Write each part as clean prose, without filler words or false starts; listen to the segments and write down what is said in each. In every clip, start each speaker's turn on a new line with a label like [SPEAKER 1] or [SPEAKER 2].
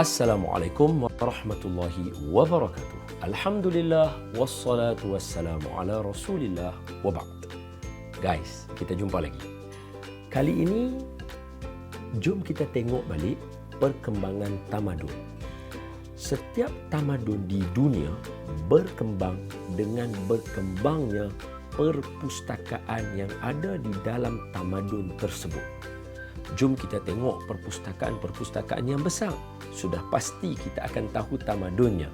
[SPEAKER 1] Assalamualaikum warahmatullahi wabarakatuh. Alhamdulillah wassalatu wassalamu ala Rasulillah wa ba'd. Guys, kita jumpa lagi. Kali ini jom kita tengok balik perkembangan tamadun. Setiap tamadun di dunia berkembang dengan berkembangnya perpustakaan yang ada di dalam tamadun tersebut. Jom kita tengok perpustakaan-perpustakaan yang besar. Sudah pasti kita akan tahu tamadunnya.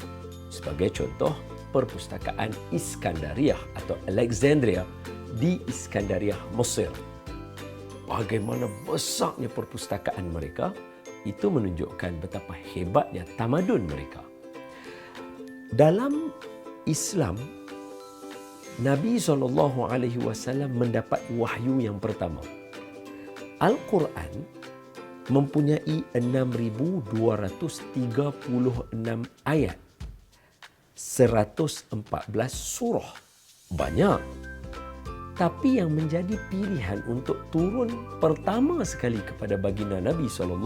[SPEAKER 1] Sebagai contoh, perpustakaan Iskandariah atau Alexandria di Iskandariah, Mesir. Bagaimana besarnya perpustakaan mereka, itu menunjukkan betapa hebatnya tamadun mereka. Dalam Islam, Nabi SAW mendapat wahyu yang pertama. Al-Quran mempunyai 6,236 ayat, 114 surah. Banyak. Tapi yang menjadi pilihan untuk turun pertama sekali kepada baginda Nabi SAW,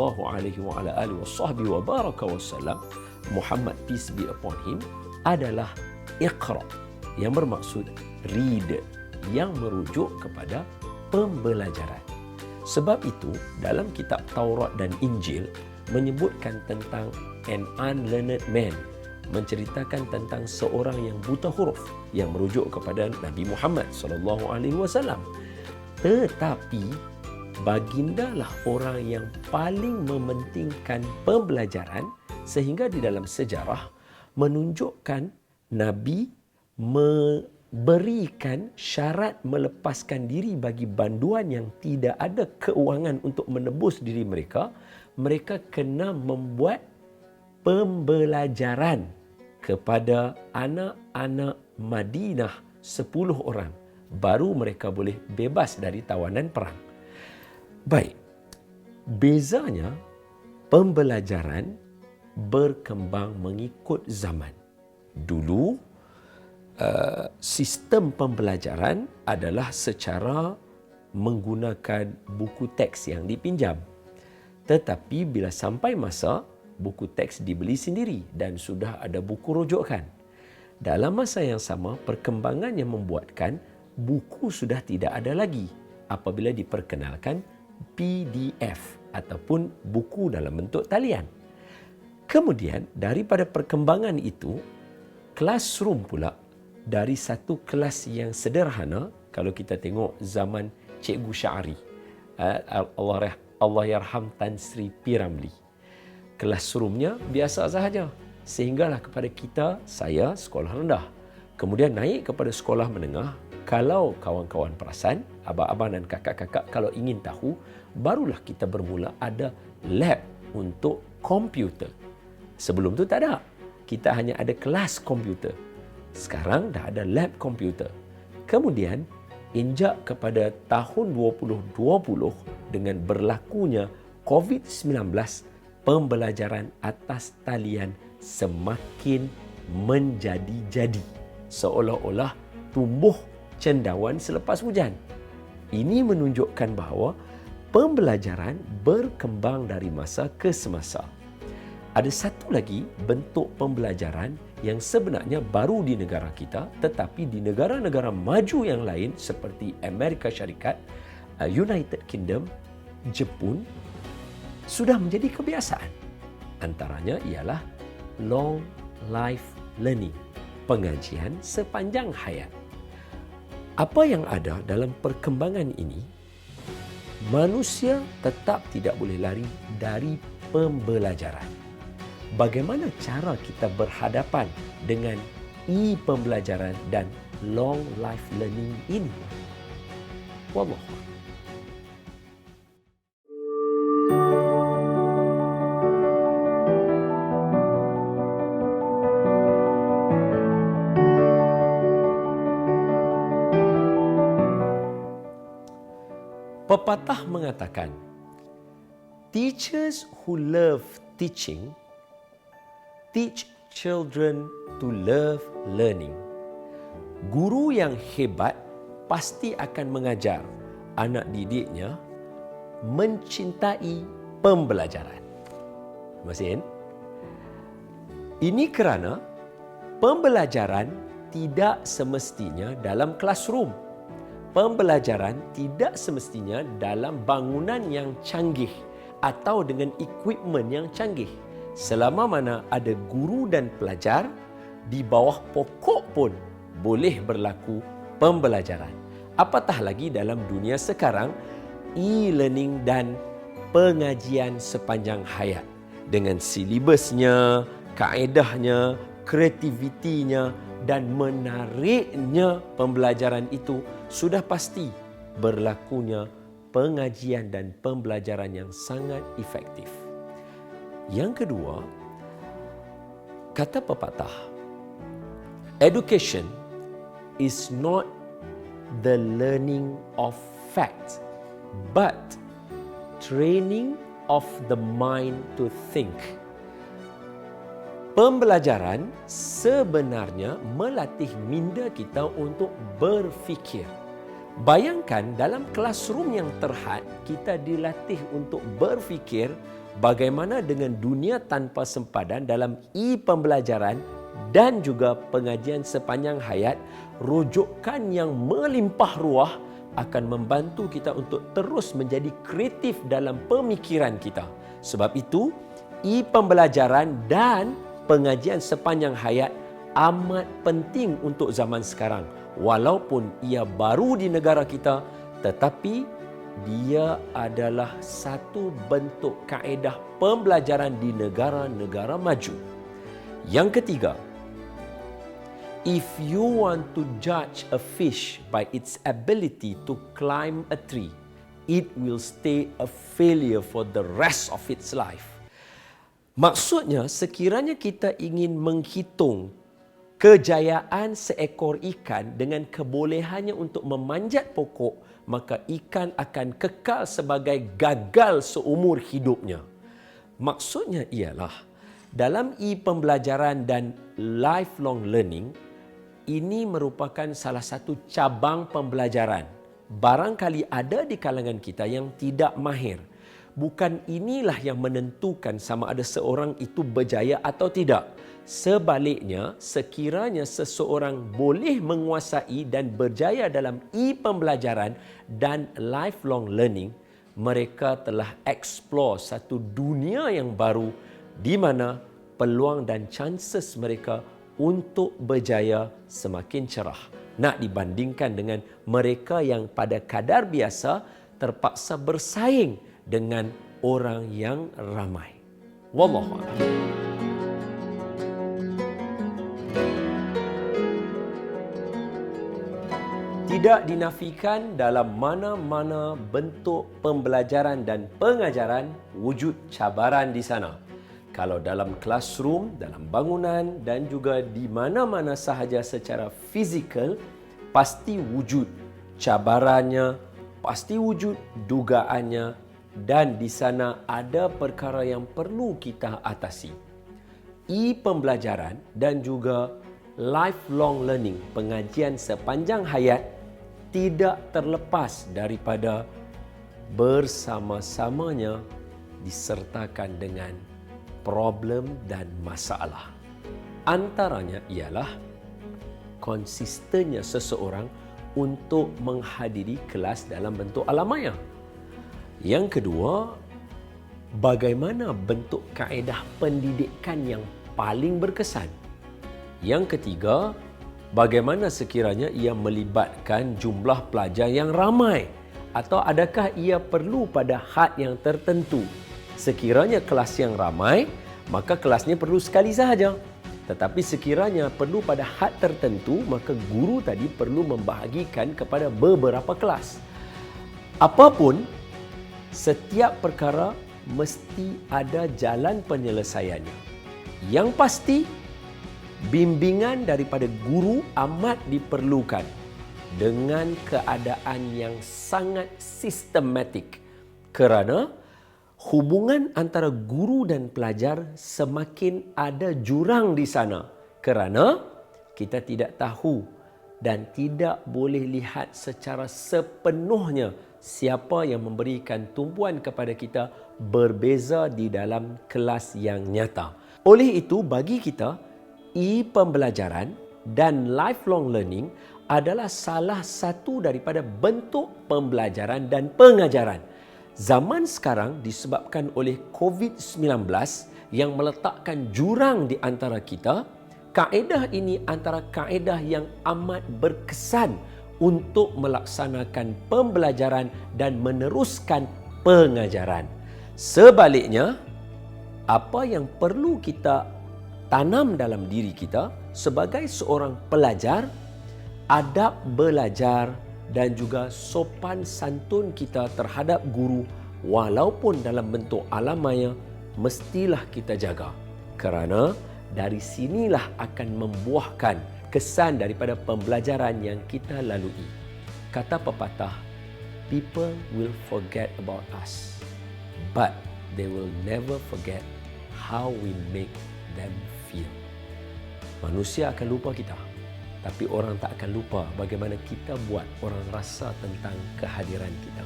[SPEAKER 1] Muhammad peace be upon him, adalah Iqra, yang bermaksud read, yang merujuk kepada pembelajaran. Sebab itu, dalam kitab Taurat dan Injil menyebutkan tentang an unlearned man, menceritakan tentang seorang yang buta huruf yang merujuk kepada Nabi Muhammad SAW. Tetapi bagindalah orang yang paling mementingkan pembelajaran, sehingga di dalam sejarah menunjukkan Nabi berikan syarat melepaskan diri bagi banduan yang tidak ada keuangan untuk menebus diri mereka. Mereka kena membuat pembelajaran kepada anak-anak Madinah 10 orang. Baru mereka boleh bebas dari tawanan perang. Baik, bezanya pembelajaran berkembang mengikut zaman. Dulu, sistem pembelajaran adalah secara menggunakan buku teks yang dipinjam. Tetapi bila sampai masa, buku teks dibeli sendiri dan sudah ada buku rujukan. Dalam masa yang sama, perkembangan yang membuatkan buku sudah tidak ada lagi apabila diperkenalkan PDF ataupun buku dalam bentuk talian. Kemudian, daripada perkembangan itu, classroom pula, dari satu kelas yang sederhana, kalau kita tengok zaman Cikgu Syari, Allah yarham Tan Sri P. Ramlee, classroomnya biasa sahaja, sehinggalah kepada kita, saya sekolah rendah, kemudian naik kepada sekolah menengah. Kalau kawan-kawan perasan, abang-abang dan kakak-kakak kalau ingin tahu, barulah kita bermula ada lab untuk komputer. Sebelum tu tak ada, kita hanya ada kelas komputer. Sekarang dah ada lab komputer. Kemudian, injak kepada tahun 2020 dengan berlakunya COVID-19, pembelajaran atas talian semakin menjadi-jadi. Seolah-olah tumbuh cendawan selepas hujan. Ini menunjukkan bahawa pembelajaran berkembang dari masa ke semasa. Ada satu lagi bentuk pembelajaran yang sebenarnya baru di negara kita, tetapi di negara-negara maju yang lain seperti Amerika Syarikat, United Kingdom, Jepun, sudah menjadi kebiasaan. Antaranya ialah long life learning, pengajian sepanjang hayat. Apa yang ada dalam perkembangan ini, manusia tetap tidak boleh lari dari pembelajaran. Bagaimana cara kita berhadapan dengan e-pembelajaran dan long life learning ini? Wallahu a'lam. Pepatah mengatakan, teachers who love teaching teach children to love learning. Guru yang hebat pasti akan mengajar anak didiknya mencintai pembelajaran. Masin? Ini kerana pembelajaran tidak semestinya dalam classroom. Pembelajaran tidak semestinya dalam bangunan yang canggih atau dengan equipment yang canggih. Selama mana ada guru dan pelajar, di bawah pokok pun boleh berlaku pembelajaran. Apatah lagi dalam dunia sekarang, e-learning dan pengajian sepanjang hayat. Dengan silibusnya, kaedahnya, kreativitinya dan menariknya pembelajaran itu, sudah pasti berlakunya pengajian dan pembelajaran yang sangat efektif. Yang kedua, kata pepatah, education is not the learning of facts, but training of the mind to think. Pembelajaran sebenarnya melatih minda kita untuk berfikir. Bayangkan dalam classroom yang terhad, kita dilatih untuk berfikir bagaimana dengan dunia tanpa sempadan dalam e-pembelajaran dan juga pengajian sepanjang hayat. Rujukan yang melimpah ruah akan membantu kita untuk terus menjadi kreatif dalam pemikiran kita. Sebab itu, e-pembelajaran dan pengajian sepanjang hayat amat penting untuk zaman sekarang. Walaupun ia baru di negara kita, tetapi dia adalah satu bentuk kaedah pembelajaran di negara-negara maju. Yang ketiga, if you want to judge a fish by its ability to climb a tree, it will stay a failure for the rest of its life. Maksudnya, sekiranya kita ingin menghitung kejayaan seekor ikan dengan kebolehannya untuk memanjat pokok, maka ikan akan kekal sebagai gagal seumur hidupnya. Maksudnya ialah, dalam e-pembelajaran dan lifelong learning, ini merupakan salah satu cabang pembelajaran. Barangkali ada di kalangan kita yang tidak mahir. Bukan inilah yang menentukan sama ada seorang itu berjaya atau tidak. Sebaliknya, sekiranya seseorang boleh menguasai dan berjaya dalam e-pembelajaran dan lifelong learning, mereka telah explore satu dunia yang baru di mana peluang dan chances mereka untuk berjaya semakin cerah. Nak dibandingkan dengan mereka yang pada kadar biasa terpaksa bersaing dengan orang yang ramai. Wallahu a'lam. Tidak dinafikan dalam mana-mana bentuk pembelajaran dan pengajaran wujud cabaran di sana. Kalau dalam classroom, dalam bangunan dan juga di mana-mana sahaja secara fizikal, pasti wujud cabarannya, pasti wujud dugaannya, dan di sana ada perkara yang perlu kita atasi. E-pembelajaran dan juga lifelong learning, pengajian sepanjang hayat, tidak terlepas daripada bersama-samanya disertakan dengan problem dan masalah. Antaranya ialah konsistennya seseorang untuk menghadiri kelas dalam bentuk alamaya. Yang kedua, bagaimana bentuk kaedah pendidikan yang paling berkesan. Yang ketiga, bagaimana sekiranya ia melibatkan jumlah pelajar yang ramai, atau adakah ia perlu pada had yang tertentu. Sekiranya kelas yang ramai, maka kelasnya perlu sekali sahaja. Tetapi sekiranya perlu pada had tertentu, maka guru tadi perlu membahagikan kepada beberapa kelas. Apapun, setiap perkara mesti ada jalan penyelesaiannya. Yang pasti, bimbingan daripada guru amat diperlukan dengan keadaan yang sangat sistematik, kerana hubungan antara guru dan pelajar semakin ada jurang di sana, kerana kita tidak tahu dan tidak boleh lihat secara sepenuhnya siapa yang memberikan tumpuan kepada kita berbeza di dalam kelas yang nyata. Oleh itu, bagi kita, e-pembelajaran dan lifelong learning adalah salah satu daripada bentuk pembelajaran dan pengajaran. Zaman sekarang disebabkan oleh COVID-19 yang meletakkan jurang di antara kita, kaedah ini antara kaedah yang amat berkesan untuk melaksanakan pembelajaran dan meneruskan pengajaran. Sebaliknya, apa yang perlu kita tanam dalam diri kita sebagai seorang pelajar, adab belajar dan juga sopan santun kita terhadap guru walaupun dalam bentuk alam maya mestilah kita jaga. Kerana dari sinilah akan membuahkan kesan daripada pembelajaran yang kita lalui. Kata pepatah, people will forget about us, but they will never forget how we make them feel. Manusia akan lupa kita, tapi orang tak akan lupa bagaimana kita buat orang rasa tentang kehadiran kita.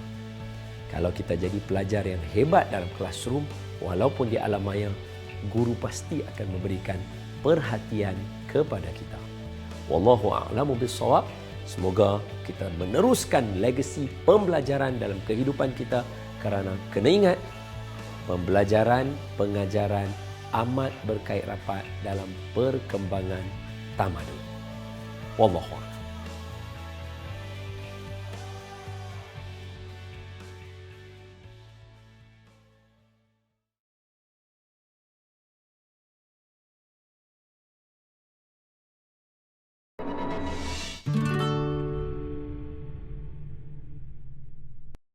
[SPEAKER 1] Kalau kita jadi pelajar yang hebat dalam classroom, walaupun di alam maya, guru pasti akan memberikan perhatian kepada kita. Wallahu a'lamu bissawab. Semoga kita meneruskan legasi pembelajaran dalam kehidupan kita, kerana kena ingat, pembelajaran, pengajaran amat berkait rapat dalam perkembangan tamadun. Wallahu a'lam.